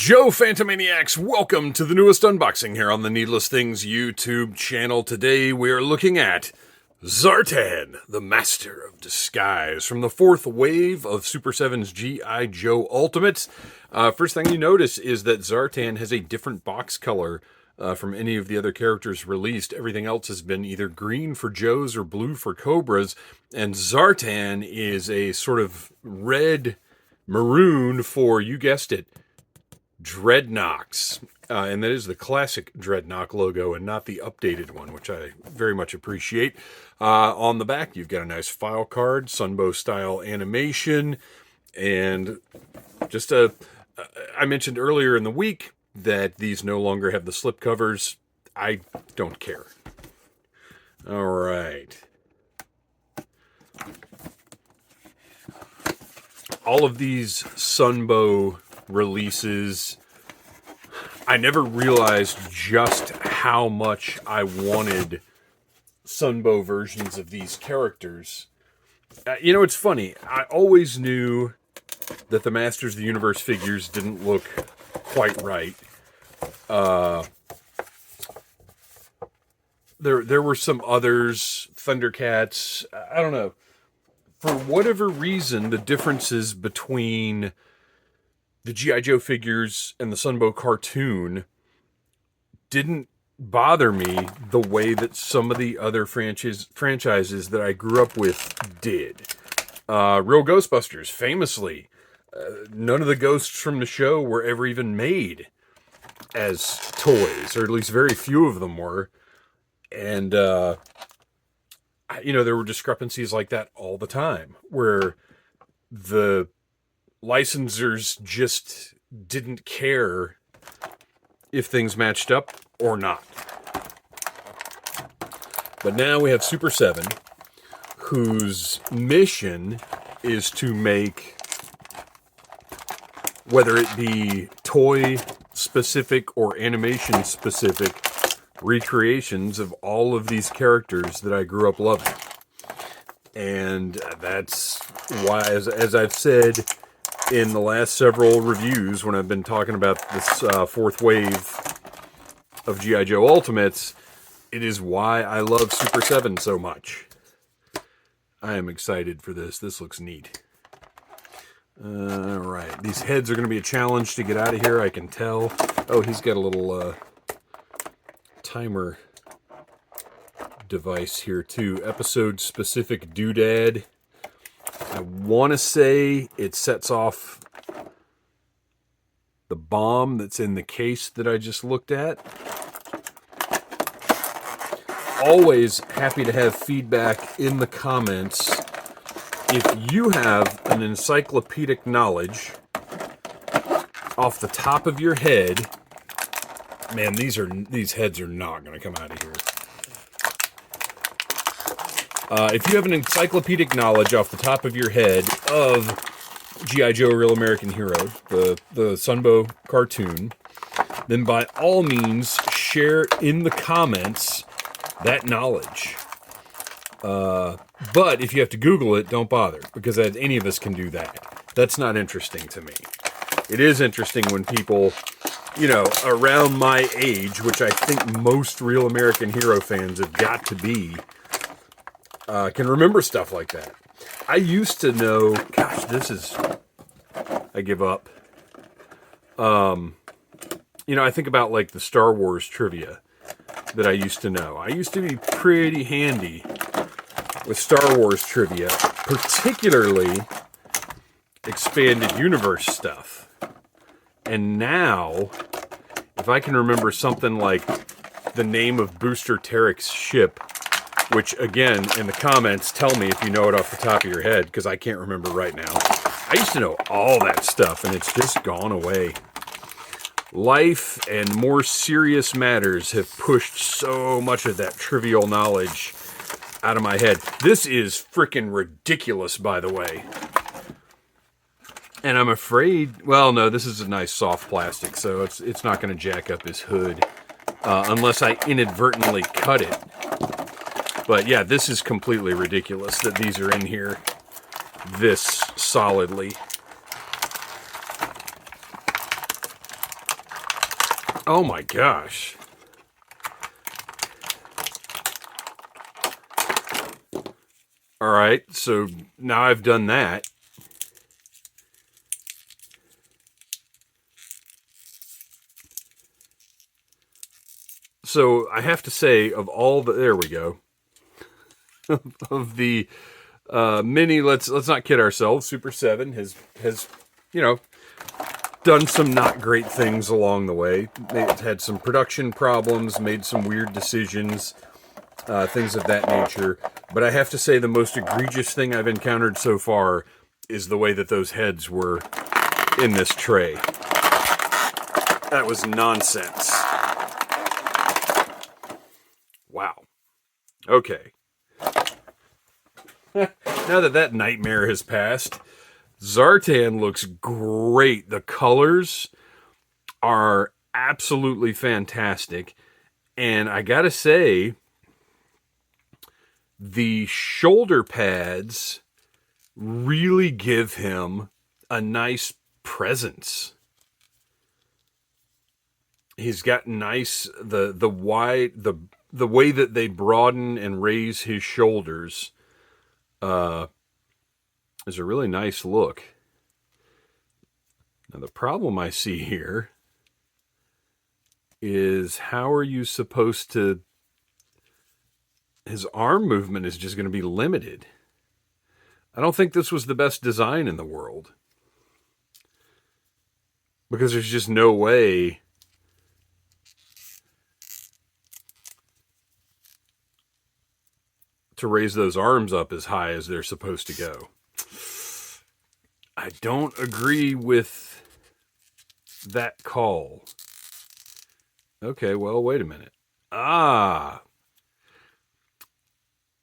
Joe Phantomaniacs, welcome to the newest unboxing here on the Needless Things YouTube channel. Today we are looking at Zartan, the Master of Disguise, from the fourth wave of Super 7's G.I. Joe Ultimates. First thing you notice is that Zartan has a different box color from any of the other characters released. Everything else has been either green for Joes or blue for Cobras, and Zartan is a sort of red maroon for, you guessed it, Dreadnoks, and that is the classic Dreadnok logo and not the updated one, which I very much appreciate. On the back, you've got a nice file card, Sunbow style animation, and just I mentioned earlier in the week that these no longer have the slip covers. I don't care. All right. All of these Sunbow releases, I never realized just how much I wanted Sunbow versions of these characters. You know, it's funny. I always knew that the Masters of the Universe figures didn't look quite right. There were some others, Thundercats, I don't know. For whatever reason, the differences between the G.I. Joe figures and the Sunbow cartoon didn't bother me the way that some of the other franchises that I grew up with did. Real Ghostbusters, famously, none of the ghosts from the show were ever even made as toys, or at least very few of them were. And, you know, there were discrepancies like that all the time, where the licensors just didn't care if things matched up or not. But now we have Super 7, whose mission is to make, whether it be toy-specific or animation-specific, recreations of all of these characters that I grew up loving. And that's why, as I've said in the last several reviews, when I've been talking about this fourth wave of G.I. Joe Ultimates, it is why I love Super 7 so much. I am excited for this. This looks neat. Alright, these heads are going to be a challenge to get out of here, I can tell. Oh, he's got a little timer device here too. Episode-specific doodad. I want to say it sets off the bomb that's in the case that I just looked at. Always happy to have feedback in the comments. If you have an encyclopedic knowledge off the top of your head, man, these heads are not going to come out of here. If you have an encyclopedic knowledge off the top of your head of G.I. Joe Real American Hero, the Sunbow cartoon, then by all means share in the comments that knowledge. But if you have to Google it, don't bother, because any of us can do that. That's not interesting to me. It is interesting when people, you know, around my age, which I think most Real American Hero fans have got to be, can remember stuff like that. I used to know, gosh, I give up. You know, I think about like the Star Wars trivia that I used to know. I used to be pretty handy with Star Wars trivia, particularly expanded universe stuff. And now, if I can remember something like the name of Booster Terrick's ship, which, again, in the comments, tell me if you know it off the top of your head, because I can't remember right now. I used to know all that stuff, and it's just gone away. Life and more serious matters have pushed so much of that trivial knowledge out of my head. This is freaking ridiculous, by the way. And I'm afraid, well, no, this is a nice soft plastic, so it's not going to jack up his hood, unless I inadvertently cut it. But yeah, this is completely ridiculous that these are in here this solidly. Oh my gosh. All right, so now I've done that. So I have to say, of all the, there we go, of the mini, let's not kid ourselves. Super 7 has you know, done some not great things along the way. It's had some production problems, made some weird decisions, things of that nature. But I have to say, the most egregious thing I've encountered so far is the way that those heads were in this tray. That was nonsense. Wow. Okay. Now that nightmare has passed, Zartan looks great. The colors are absolutely fantastic. And I gotta say, the shoulder pads really give him a nice presence. He's got nice, the wide, the way that they broaden and raise his shoulders is a really nice look. Now the problem I see here is, how are you supposed to, his arm movement is just going to be limited. I don't think this was the best design in the world, because there's just no way to raise those arms up as high as they're supposed to go. I don't agree with that call. Okay, well, wait a minute.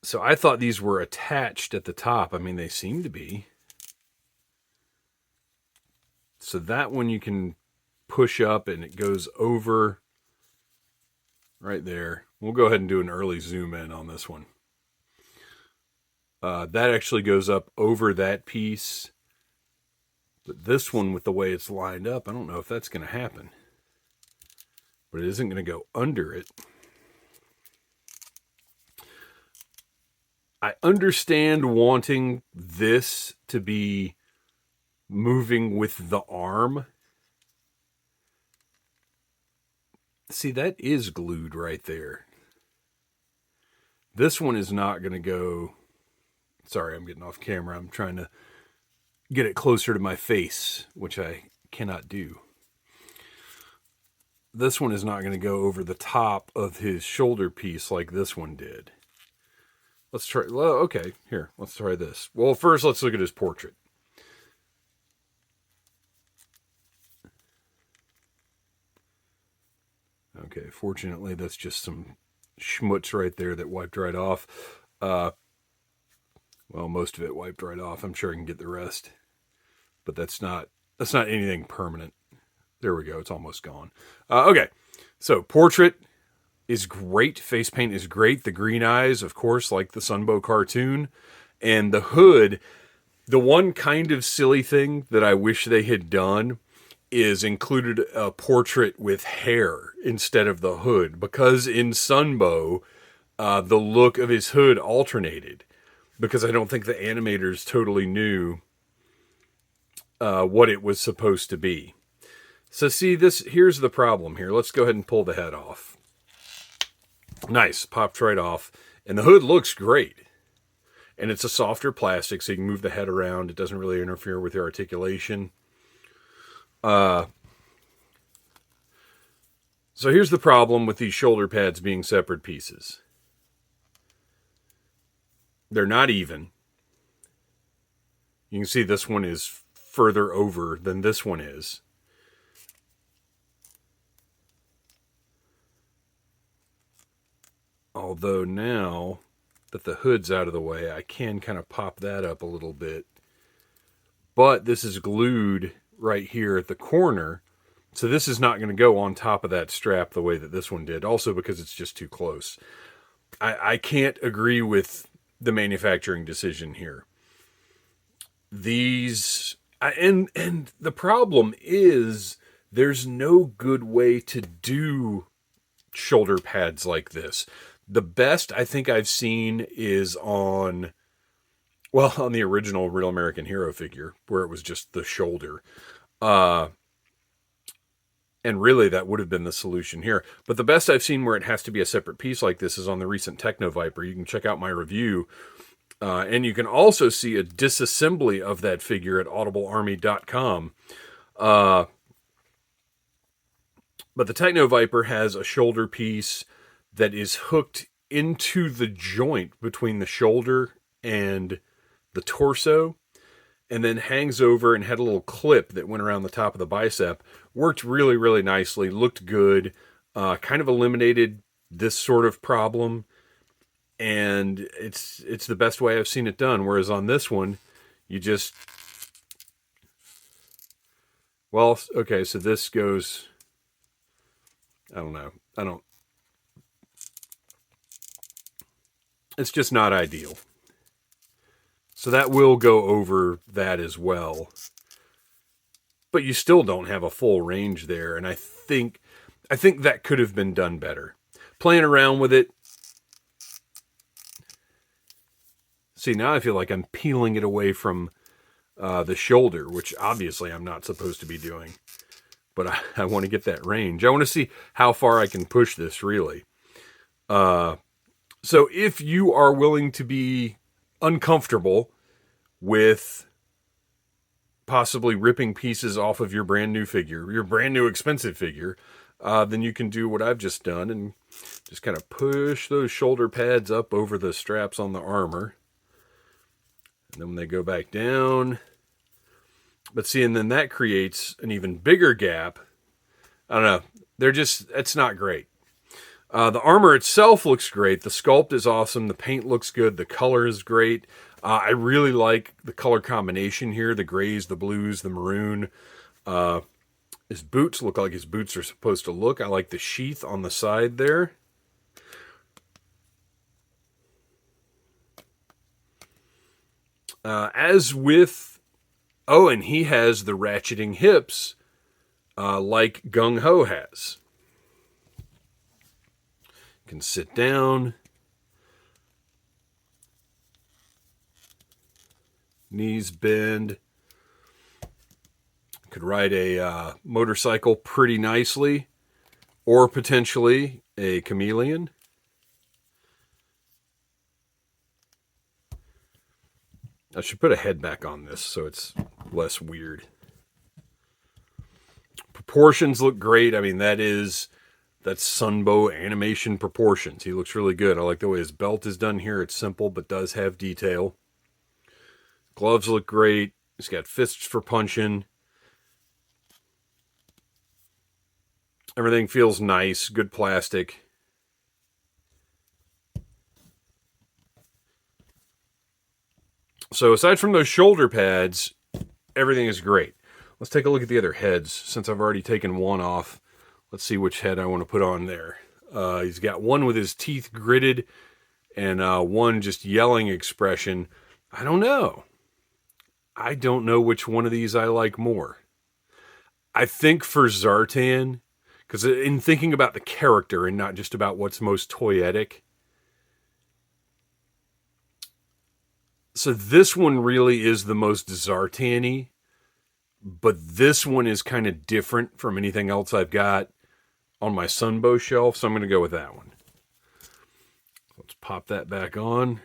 So I thought these were attached at the top. I mean, they seem to be. So that one you can push up and it goes over right there. We'll go ahead and do an early zoom in on this one. That actually goes up over that piece. But this one, with the way it's lined up, I don't know if that's going to happen. But it isn't going to go under it. I understand wanting this to be moving with the arm. See, that is glued right there. This one is not going to go... Sorry, I'm getting off camera. I'm trying to get it closer to my face, which I cannot do. This one is not going to go over the top of his shoulder piece like this one did. Let's try... Well, okay, here, let's try this. Well, first, let's look at his portrait. Okay, fortunately, that's just some schmutz right there that wiped right off. Well, most of it wiped right off. I'm sure I can get the rest. But that's not anything permanent. There we go. It's almost gone. Okay, so portrait is great. Face paint is great. The green eyes, of course, like the Sunbow cartoon. And the hood, the one kind of silly thing that I wish they had done is included a portrait with hair instead of the hood. Because in Sunbow, the look of his hood alternated. Because I don't think the animators totally knew what it was supposed to be. So see, here's the problem here. Let's go ahead and pull the head off. Nice, popped right off. And the hood looks great. And it's a softer plastic, so you can move the head around. It doesn't really interfere with your articulation. So here's the problem with these shoulder pads being separate pieces. They're not even. You can see this one is further over than this one is. Although now that the hood's out of the way, I can kind of pop that up a little bit. But this is glued right here at the corner. So this is not going to go on top of that strap the way that this one did. Also because it's just too close. I can't agree with the manufacturing decision here. These... And the problem is there's no good way to do shoulder pads like this. The best I think I've seen is on the original Real American Hero figure, where it was just the shoulder. And really, that would have been the solution here. But the best I've seen where it has to be a separate piece like this is on the recent Techno Viper. You can check out my review. And you can also see a disassembly of that figure at audiblearmy.com. But the Techno Viper has a shoulder piece that is hooked into the joint between the shoulder and the torso, and then hangs over and had a little clip that went around the top of the bicep. Worked really, really nicely, looked good, kind of eliminated this sort of problem, and it's the best way I've seen it done. Whereas on this one, you just... Well, okay, so this goes... I don't know. It's just not ideal. So that will go over that as well. But you still don't have a full range there, and I think that could have been done better. Playing around with it. See, now I feel like I'm peeling it away from the shoulder, which obviously I'm not supposed to be doing. But I want to get that range. I want to see how far I can push this, really. So if you are willing to be uncomfortable with possibly ripping pieces off of your brand new figure, your brand new expensive figure, then you can do what I've just done and just kind of push those shoulder pads up over the straps on the armor. And then when they go back down... But see, and then that creates an even bigger gap. I don't know. It's not great. The armor itself looks great. The sculpt is awesome. The paint looks good. The color is great. I really like the color combination here. The grays, the blues, the maroon. His boots look like his boots are supposed to look. I like the sheath on the side there. As with... Oh, and he has the ratcheting hips like Gung Ho has. Can sit down. Knees bend. Could ride a motorcycle pretty nicely. Or potentially a chameleon. I should put a head back on this so it's less weird. Proportions look great. I mean, that's Sunbow animation proportions. He looks really good. I like the way his belt is done here. It's simple, but does have detail. Gloves look great. He's got fists for punching. Everything feels nice. Good plastic. So aside from those shoulder pads, everything is great. Let's take a look at the other heads. Since I've already taken one off, let's see which head I want to put on there. He's got one with his teeth gritted and one just yelling expression. I don't know. I don't know which one of these I like more. I think for Zartan, because in thinking about the character and not just about what's most toyetic, so this one really is the most Zartan-y, but this one is kind of different from anything else I've got on my Sunbow shelf, so I'm going to go with that one. Let's pop that back on.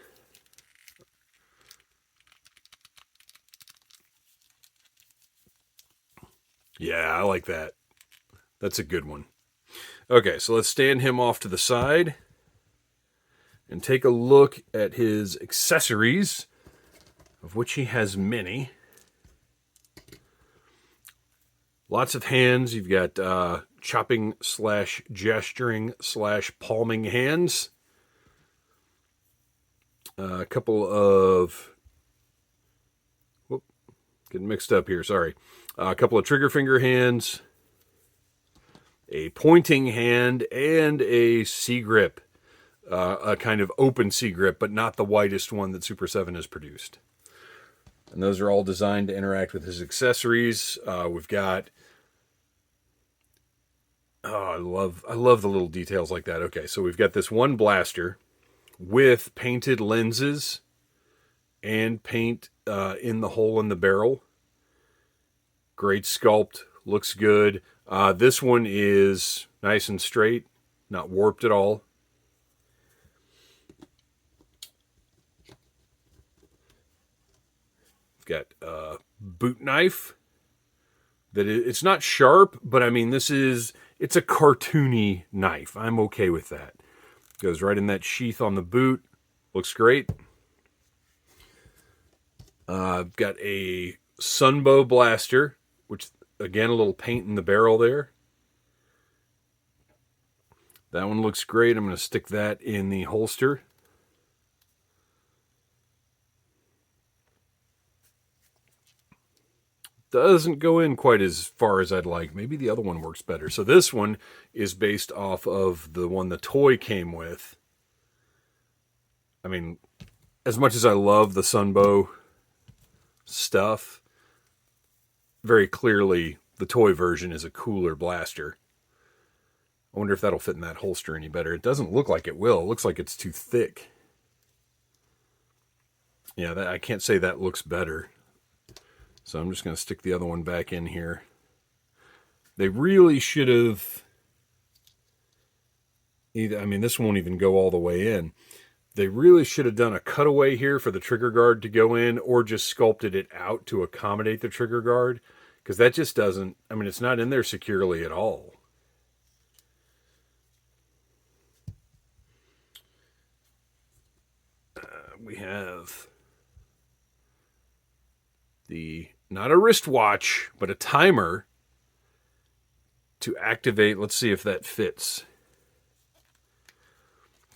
Yeah, I like that. That's a good one. Okay, so let's stand him off to the side and take a look at his accessories, of which he has many. Lots of hands. You've got chopping / gesturing / palming hands. A couple of... Whoop, getting mixed up here, sorry. A couple of trigger finger hands. A pointing hand and a C-grip. A kind of open C-grip, but not the widest one that Super 7 has produced. And those are all designed to interact with his accessories. We've got Oh, I love the little details like that. Okay, so we've got this one blaster with painted lenses and paint in the hole in the barrel. Great sculpt, looks good. This one is nice and straight, not warped at all. Got a boot knife that it's not sharp, but I mean it's a cartoony knife. I'm okay with that. Goes right in that sheath on the boot. Looks great. Got a Sunbow blaster, which again a little paint in the barrel there. That one looks great. I'm going to stick that in the holster. Doesn't go in quite as far as I'd like. Maybe the other one works better. So this one is based off of the one the toy came with. I mean, as much as I love the Sunbow stuff, very clearly the toy version is a cooler blaster. I wonder if that'll fit in that holster any better. It doesn't look like it will. It looks like it's too thick. Yeah, I can't say that looks better. So I'm just going to stick the other one back in here. They really should have I mean, this won't even go all the way in. They really should have done a cutaway here for the trigger guard to go in, or just sculpted it out to accommodate the trigger guard, because that just doesn't, I mean, it's not in there securely at all. We have not a wristwatch, but a timer to activate. Let's see if that fits.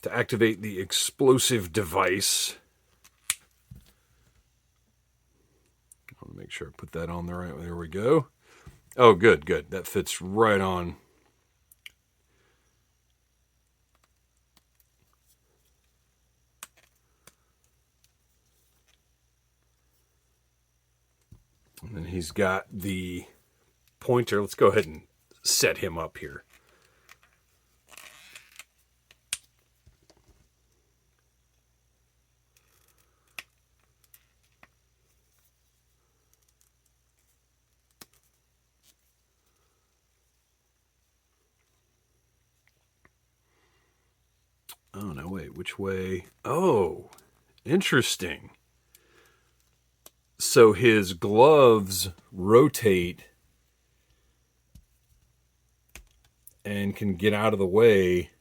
To activate the explosive device. I want to make sure I put that on the right. There we go. Oh, good. That fits right on. And then he's got the pointer. Let's go ahead and set him up here. Oh, no, wait. Which way? Oh, interesting. So his gloves rotate and can get out of the way.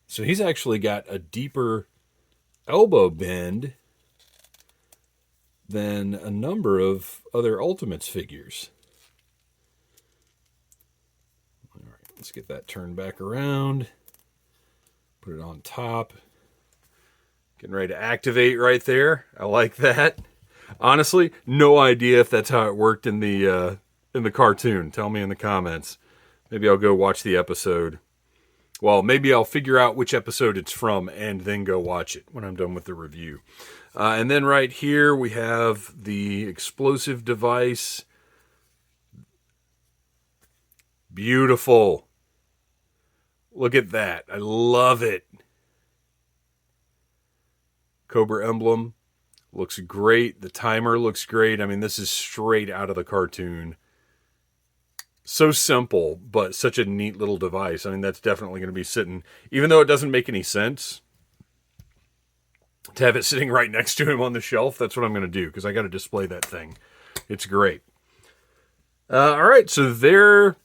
So he's actually got a deeper elbow bend than a number of other Ultimates figures. All right, let's get that turned back around. Put it on top. Getting ready to activate right there. I like that. Honestly, no idea if that's how it worked in the cartoon. Tell me in the comments. Maybe I'll go watch the episode. Well, maybe I'll figure out which episode it's from and then go watch it when I'm done with the review. And then right here we have the explosive device. Beautiful. Look at that. I love it. Cobra emblem. Looks great. The timer looks great. I mean, this is straight out of the cartoon. So simple, but such a neat little device. I mean, that's definitely going to be sitting, even though it doesn't make any sense to have it sitting right next to him on the shelf. That's what I'm going to do, because I got to display that thing. It's great. All right, so there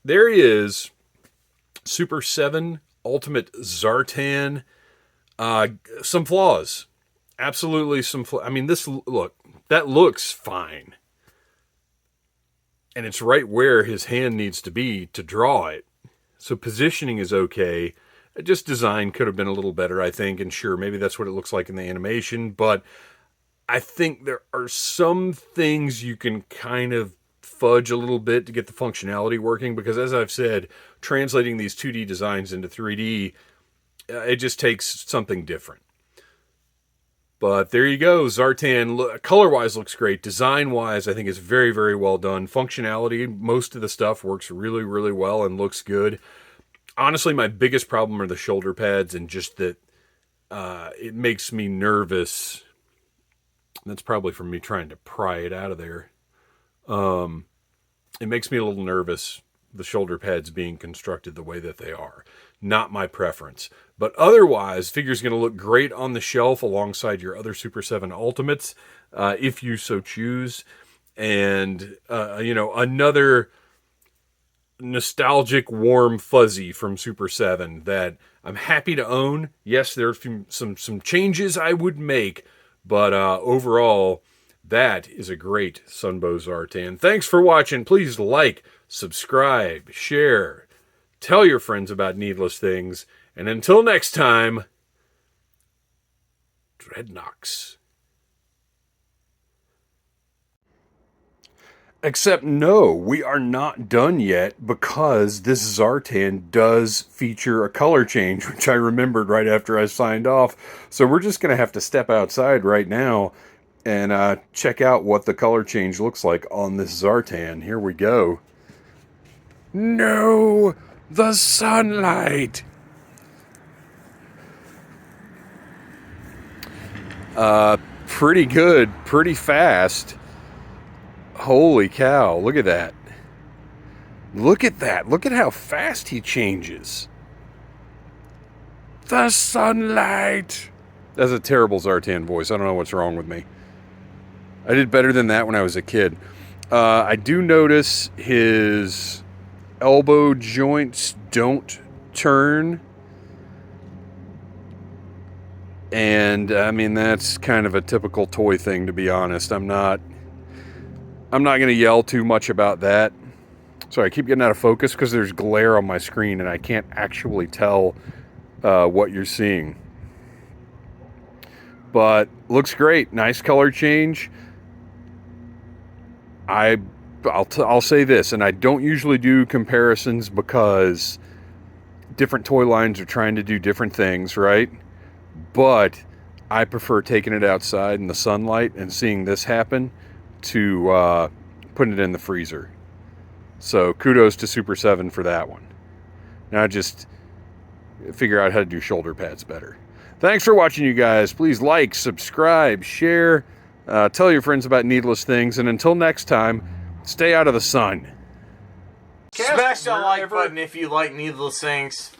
he is. Super 7 Ultimate Zartan. Some flaws. Absolutely some flaws. I mean, that looks fine. And it's right where his hand needs to be to draw it. So positioning is okay. Just design could have been a little better, I think. And sure, maybe that's what it looks like in the animation. But I think there are some things you can kind of fudge a little bit to get the functionality working. Because as I've said, translating these 2D designs into 3D, it just takes something different. But there you go. Zartan, color-wise, looks great. Design-wise, I think it's very, very well done. Functionality, most of the stuff works really, really well and looks good. Honestly, my biggest problem are the shoulder pads, and just that it makes me nervous. That's probably from me trying to pry it out of there. It makes me a little nervous, the shoulder pads being constructed the way that they are. Not my preference. But otherwise, figure's going to look great on the shelf alongside your other Super 7 Ultimates, if you so choose. And, another nostalgic, warm fuzzy from Super 7 that I'm happy to own. Yes, there are some changes I would make, but overall, that is a great Sunbow Zartan. Thanks for watching. Please like, subscribe, share, tell your friends about Needless Things, and until next time, Dreadnoks. Except no, we are not done yet, because this Zartan does feature a color change, which I remembered right after I signed off. So we're just going to have to step outside right now and check out what the color change looks like on this Zartan. Here we go. No, the sunlight. Pretty good, pretty fast. Holy cow, look at that. Look at that. Look at how fast he changes. The sunlight. That's a terrible Zartan voice. I don't know what's wrong with me. I did better than that when I was a kid. I do notice his elbow joints don't turn. And, I mean, that's kind of a typical toy thing, to be honest. I'm not going to yell too much about that. Sorry, I keep getting out of focus because there's glare on my screen and I can't actually tell what you're seeing. But looks great. Nice color change. I'll say this, and I don't usually do comparisons because different toy lines are trying to do different things, right? But I prefer taking it outside in the sunlight and seeing this happen to putting it in the freezer. So kudos to Super 7 for that one. Now just figure out how to do shoulder pads better. Thanks for watching, you guys. Please like, subscribe, share, tell your friends about Needless Things, and until next time, stay out of the sun. Smash that like button if you like Needless Things.